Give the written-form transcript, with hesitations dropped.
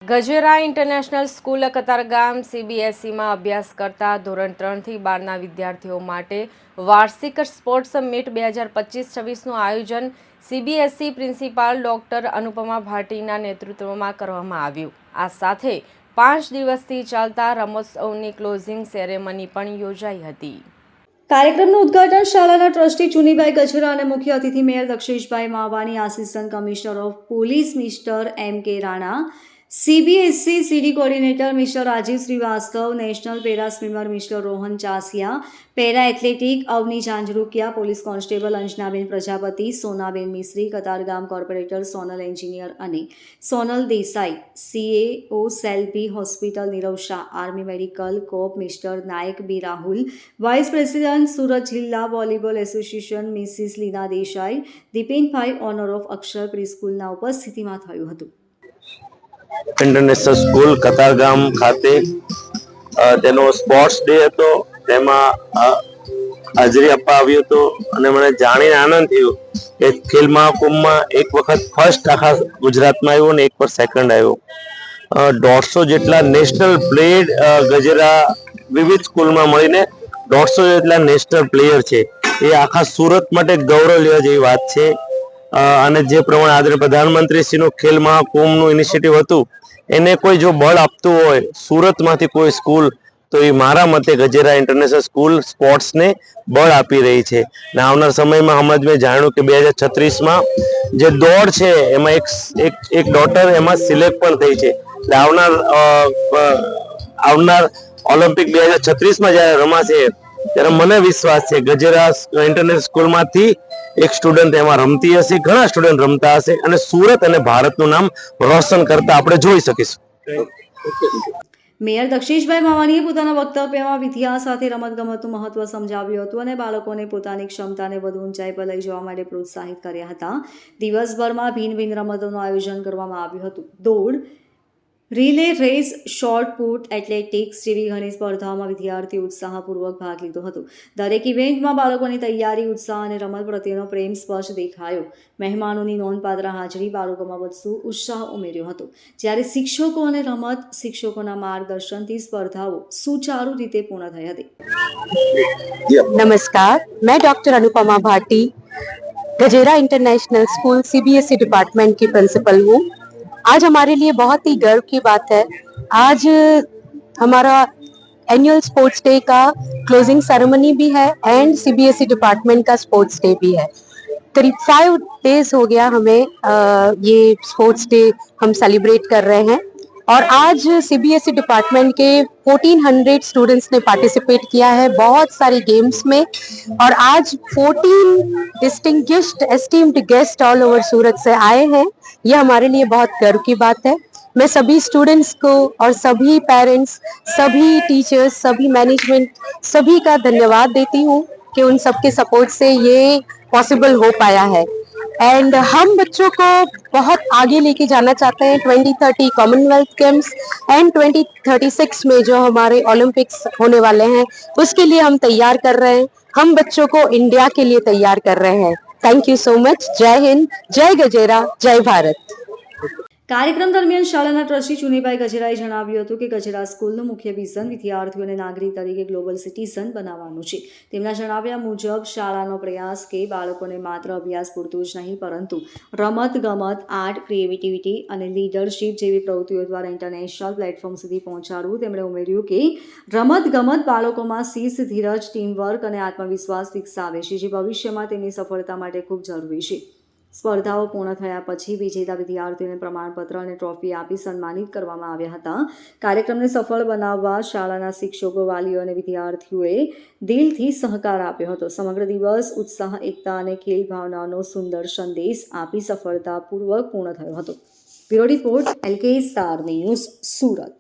Gajera international school Katargam સીબીએસઈમાં અભ્યાસ કરતા ધોરણ 3 થી 12ના વિદ્યાર્થીઓ માટે વાર્ષિક સ્પોર્ટ્સ મીટ 2025-26નું આયોજન સીબીએસઈ પ્રિન્સિપાલ ડોક્ટર અનુપમા ભાટીના નેતૃત્વમાં કરવામાં આવ્યું। આ સાથે 5 દિવસથી ચાલતા રમોત્સવની ક્લોઝિંગ સેરેમની પણ યોજાઈ હતી। કાર્યક્રમનું ઉદ્ઘાટન શાળાના ટ્રસ્ટી ચુનીભાઈ ગજેરા અને મુખ્ય અતિથિ mayor Daksheshbhai Mavani, assistant commissioner of police mister M.K. Rana, CBSE CD coordinator mister Rajiv Shrivastava, national para swimmer mister Rohan Chasiya, para athletic Avani Jhanjharukiya, police constable Anjanaben Prajapati, Sonaben Mishri, Katargam corporator Sonal engineer अने सोनल देसाई, सीएओ सेल्पी hospital Nirav Shah, army medical corps mister Nayak B Rahul, vice president Surat जिला volleyball association Mrs Leena Desai, Dipenbhai honour of Akshar प्रीस्कूलना उपस्थितिमां थयुं हतुं। International school Katargam खाते तेनो sports day हतो, तेमां हाजरी आपवा आव्यो हतो अने मने जाणीने आनंद थयो के खेल महाकुंभमां एक वखत फर्स्ट आखा गुजरातमां आव्यो ने एक पर सेकंड आव्यो। 150 जेटला नेशनल प्लेयर गजेरा विविध स्कूलमां मळीने 150 जेटला नेशनल प्लेयर छे। ए आखा सूरत माटे गौरव लेवा जेवी वात छे। અને જે પ્રમાણે આદરણીય પ્રધાનમંત્રીશ્રીનું ખેલ મહાકુંભનું ઇનિશિયેટિવ હતું એને કોઈ જો બળ આપતું હોય સુરતમાંથી કોઈ સ્કૂલ તો એ મારા મતે ગજેરા ઇન્ટરનેશનલ સ્કૂલ સ્પોર્ટ્સને બળ આપી રહી છે। અને આવનાર સમયમાં હમણાં જ મેં જાણ્યું કે 2036માં જે દોડ છે એમાં એક ડોટર એમાં સિલેક્ટ પણ થઈ છે। એટલે આવનાર ઓલિમ્પિક 2036માં જ્યારે રમાશે ત્યારે મને વિશ્વાસ છે ગજેરા ઇન્ટરનેશનલ સ્કૂલમાંથી एक स्टूडेंट एमां रमती हशे, घणा स्टूडेंट रमता हशे अने सूरत अने भारतनुं नाम रोशन करता आपणे जोई सकीशुं। મેયર દક્ષેશભાઈ માવાણીએ પોતાના વક્તવ્યમાં વિદ્યા સાથે રમતગમતનું મહત્વ સમજાવ્યું હતું અને બાળકોને પોતાની ક્ષમતાને વધુ ઊંચાઈ પર લઈ જવા માટે પ્રોત્સાહિત કર્યા હતા। દિવસભરમાં ભિન્ન રમતોનું આયોજન કરવામાં આવ્યું હતું। દોડ, relay race, shot put, athletics જેવી ઘણી સ્પર્ધાઓમાં વિદ્યાર્થીઓ ઉત્સાહપૂર્વક ભાગ લીધો હતો। દરેક ઇવેન્ટમાં બાળકોની તૈયારી, ઉત્સાહ અને રમત પ્રત્યેનો પ્રેમ સ્પષ્ટ દેખાયો। મહેમાનોની નોંધપાત્ર હાજરી બાળકોમાં વધુ ઉત્સાહ ઉમેર્યો હતો। જ્યારે શિક્ષકો અને રમત શિક્ષકોના માર્ગદર્શનથી સ્પર્ધાઓ સુચારુ રીતે પૂર્ણ થઈ હતી। नमस्कार, मैं doctor Anupama Bhati Gajera international school CBSE department की प्रिंसिपल हूँ। आज हमारे लिए बहुत ही गर्व की बात है। आज हमारा एनुअल स्पोर्ट्स डे का क्लोजिंग सेरेमनी भी है एंड सीबीएसई डिपार्टमेंट का स्पोर्ट्स डे भी है। करीब 5 डेज हो गया हमें ये स्पोर्ट्स डे हम सेलिब्रेट कर रहे हैं और आज सीबीएसई डिपार्टमेंट के 1400 स्टूडेंट्स ने पार्टिसिपेट किया है बहुत सारी गेम्स में और आज 14 distinguished esteemed guest all over Surat से आए हैं। ये हमारे लिए बहुत गर्व की बात है। मैं सभी स्टूडेंट्स को और सभी पेरेंट्स, सभी टीचर्स, सभी मैनेजमेंट सभी का धन्यवाद देती हूँ कि उन सबके सपोर्ट से ये पॉसिबल हो पाया है। एंड हम बच्चों को बहुत आगे लेके जाना चाहते हैं। 2030 कॉमनवेल्थ गेम्स एंड 2036 में जो हमारे ओलंपिक्स होने वाले हैं उसके लिए हम तैयार कर रहे हैं। हम बच्चों को इंडिया के लिए तैयार कर रहे हैं। Thank you so much. जय हिंद, जय गजेरा, जय भारत। કાર્યક્રમ દરમિયાન શાળાના ટ્રસ્ટી ચુનીભાઈ ગજેરાએ જણાવ્યું હતું કે ગજેરા સ્કૂલનું મુખ્ય વિઝન વિદ્યાર્થીઓને નાગરિક તરીકે ગ્લોબલ સિટીઝન બનાવવાનું છે। તેમના જણાવ્યા મુજબ શાળાનો પ્રયાસ કે બાળકોને માત્ર અભ્યાસ પૂરતું જ નહીં પરંતુ રમત ગમત, આર્ટ, ક્રિએટિવિટી અને લીડરશિપ જેવી પ્રવૃત્તિઓ દ્વારા ઇન્ટરનેશનલ પ્લેટફોર્મ સુધી પહોંચાડવું। તેમણે ઉમેર્યું કે રમત ગમત બાળકોમાં શિસ્ત, ધીરજ, ટીમવર્ક અને આત્મવિશ્વાસ વિકસાવે છે જે ભવિષ્યમાં તેમની સફળતા માટે ખૂબ જરૂરી છે। સ્પર્ધાઓ પૂર્ણ થયા પછી વિજેતા વિદ્યાર્થીઓને પ્રમાણપત્ર અને ટ્રોફી આપી સન્માનિત કરવામાં આવ્યા હતા। કાર્યક્રમને સફળ બનાવવા શાળાના શિક્ષકો, વાલીઓ અને વિદ્યાર્થીઓએ દિલથી સહકાર આપ્યો હતો। સમગ્ર દિવસ ઉત્સાહ, એકતા અને ખેલ ભાવનાનો સુંદર સંદેશ આપી સફળતાપૂર્વક પૂર્ણ થયો હતો। Bureau report LK star news, Surat.